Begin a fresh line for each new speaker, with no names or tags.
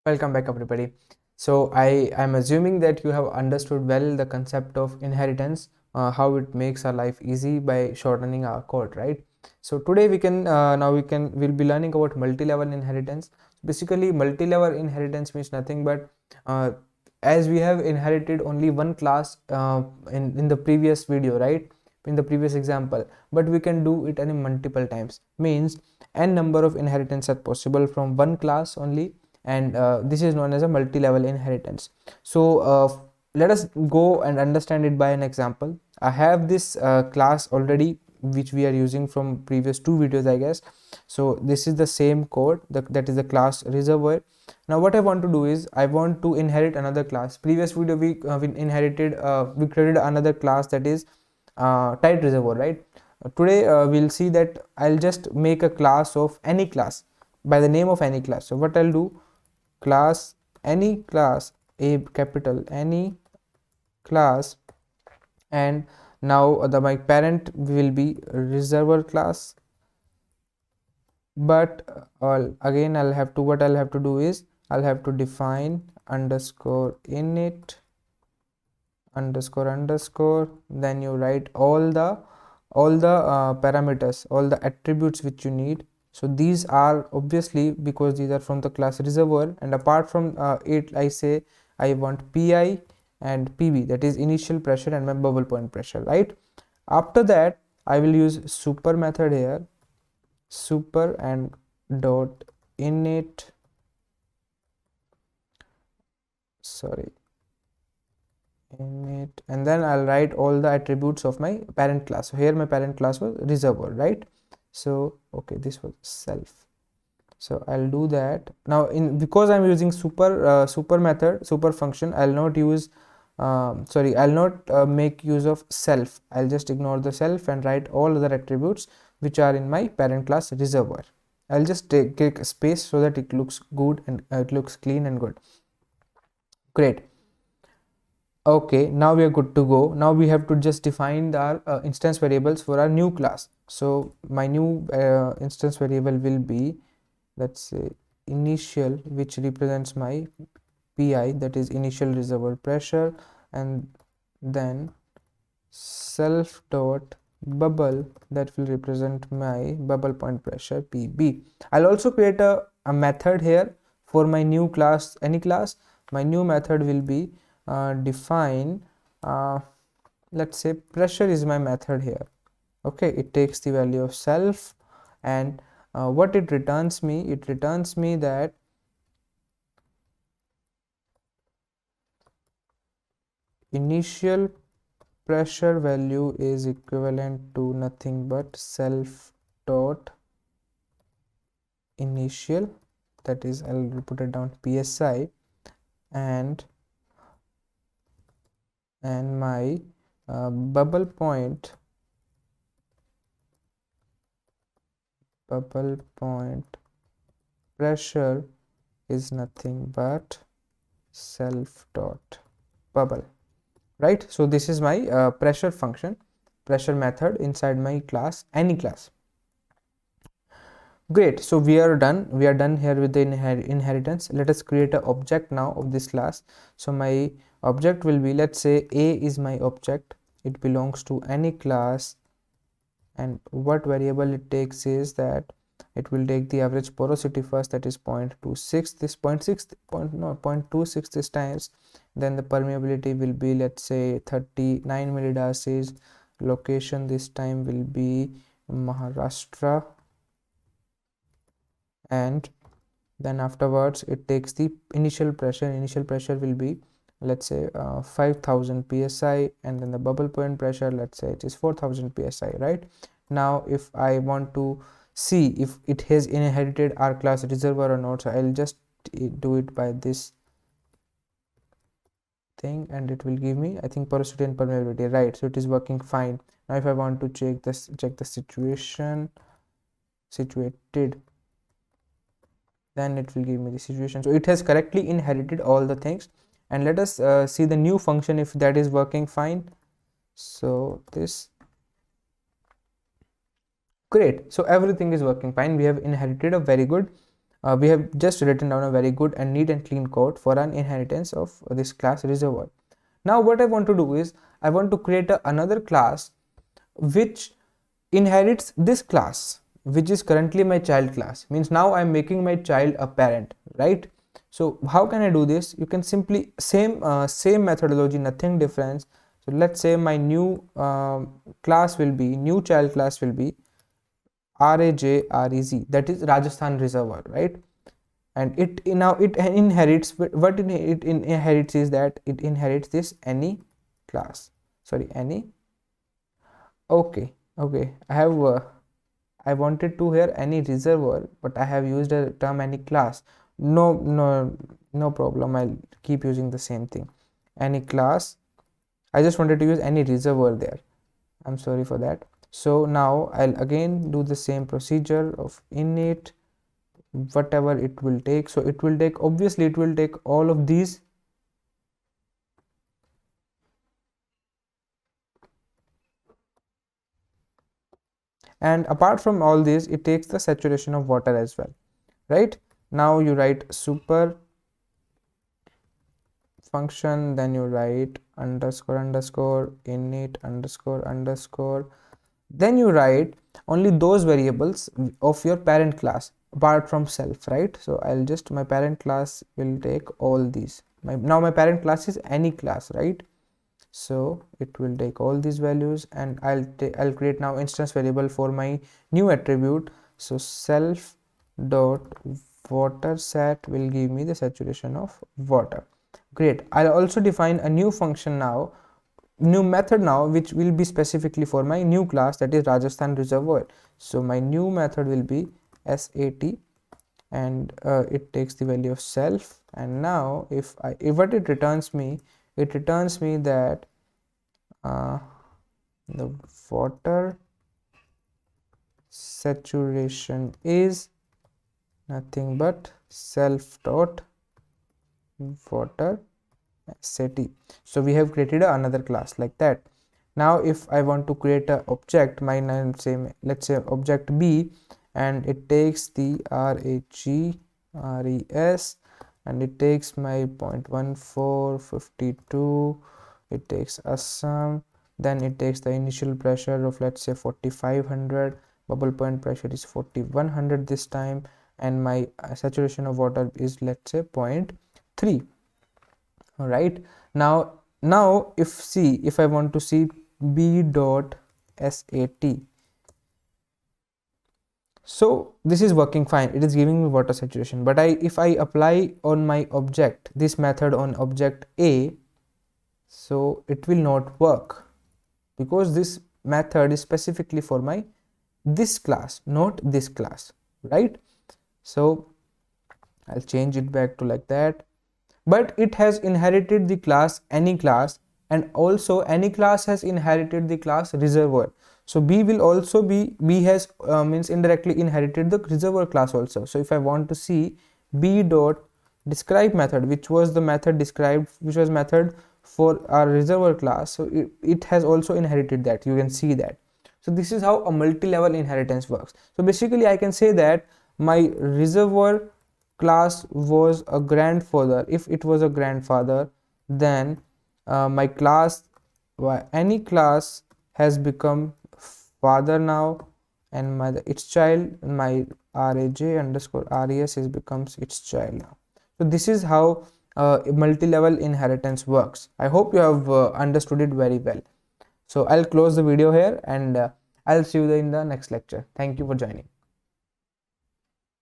Welcome back, everybody. So I am assuming that you have understood well the concept of inheritance, how it makes our life easy by shortening our code, right? So today we'll be learning about multi-level inheritance. Basically, multi-level inheritance means nothing but uh, as we have inherited only one class in the previous video, right? In the previous example, but we can do it any multiple times. Means n number of inheritance are possible from one class only, and this is known as a multi-level inheritance. So let us go and understand it by an example. I have this class already which we are using from previous two videos, I guess. So this is the same code, that is the class reservoir. Now what I want to do is I want to inherit another class. Previous video we created another class, that is tight reservoir, right? Today we'll see that I'll just make a class of any class by the name of any class. So what I'll do, class, any class, a capital any class, and now my parent will be reservoir class. But again I'll have to, what I'll have to do is I'll have to define underscore init underscore underscore, then you write all the parameters, all the attributes which you need. So these are obviously because these are from the class reservoir, and apart from it I say I want pi and pb, that is initial pressure and my bubble point pressure, right? After that I will use super method here, super and dot init, sorry, init, and then I'll write all the attributes of my parent class. So here my parent class was reservoir, right? So okay, this was self. So I'll do that now. In because I'm using super method, super function, I'll not use I'll not make use of self. I'll just ignore the self and write all other attributes which are in my parent class reservoir. I'll just take a space so that it looks good and it looks clean and good. Great. Okay, now we are good to go. Now we have to just define our instance variables for our new class. So my new instance variable will be, let's say, initial, which represents my pi, that is initial reservoir pressure, and then self dot bubble, that will represent my bubble point pressure pb. I'll also create a method here for my new class, any class. My new method will be define let's say pressure is my method here. Okay, it takes the value of self, and what it returns me, it returns me that initial pressure value is equivalent to nothing but self dot initial, that is I'll put it down psi, and my bubble point pressure is nothing but self dot bubble, right? So this is my pressure function, pressure method inside my class, any class. Great. So we are done here with the inheritance. Let us create an object now of this class. So my object will be, let's say a is my object, it belongs to any class, and what variable it takes is that it will take the average porosity first, that is 0.26, this 0.26 this times. Then the permeability will be, let's say, 39 millidarcies. Location this time will be Maharashtra, and then afterwards it takes the initial pressure will be, let's say 5000 psi, and then the bubble point pressure, let's say it is 4000 psi, right? Now if I want to see if it has inherited our class reservoir or not, so I'll just do it by this thing, and it will give me, I think, porosity and permeability, right? So it is working fine. Now if I want to check the situated, then it will give me the situation. So it has correctly inherited all the things, and let us see the new function if that is working fine. So this, great. So everything is working fine. We have inherited a very good we have just written down a very good and neat and clean code for an inheritance of this class reservoir. Now what I want to do is I want to create another class which inherits this class, which is currently my child class. Means now I'm making my child a parent, right? So how can I do this? You can simply same methodology, nothing difference. So let's say my new class will be, new child class will be RAJREZ, that is Rajasthan Reservoir, right? And it now it inherits, what it inherits is that it inherits this any class, sorry, any. Okay, I have I wanted to hear any reservoir, but I have used a term any class. No problem, I'll keep using the same thing, any class. I just wanted to use any reservoir there, I'm sorry for that. So now I'll again do the same procedure of init, whatever it will take. So it will take, obviously it will take all of these, and apart from all this it takes the saturation of water as well, right? Now you write super function, then you write underscore underscore init underscore underscore, then you write only those variables of your parent class apart from self, right? So I'll just, my parent class will take all these. Now my parent class is any class, right? So it will take all these values, and I'll create now instance variable for my new attribute. So self dot water sat will give me the saturation of water. Great. I'll also define a new function now, new method now, which will be specifically for my new class, that is Rajasthan Reservoir. So my new method will be sat, and it takes the value of self. And now if what it returns me, it returns me that the water saturation is nothing but self dot water sat. So we have created another class like that. Now if I want to create a object, my name same, let's say object B, and it takes the RAGRES, and it takes my 0.1452, it takes Assam, then it takes the initial pressure of, let's say, 4500, bubble point pressure is 4100 this time, and my saturation of water is, let's say, 0.3. all right. Now if I want to see B dot sat, so this is working fine, it is giving me water saturation. But if I apply on my object, this method on object A, so it will not work, because this method is specifically for my this class, not this class, right? So I'll change it back to like that. But it has inherited the class any class, and also any class has inherited the class reservoir. So B will also be, B has means indirectly inherited the reservoir class also. So if I want to see B dot describe method, which was the method described, which was method for our reservoir class, so it has also inherited that, you can see that. So this is how a multi-level inheritance works. So basically I can say that my reservoir class was a grandfather. If it was a grandfather, then my class, any class has become father now, and its child, my RAJ underscore RES is becomes its child now. So this is how multi-level inheritance works. I hope you have understood it very well. So I'll close the video here, and I'll see you in the next lecture. Thank you for joining.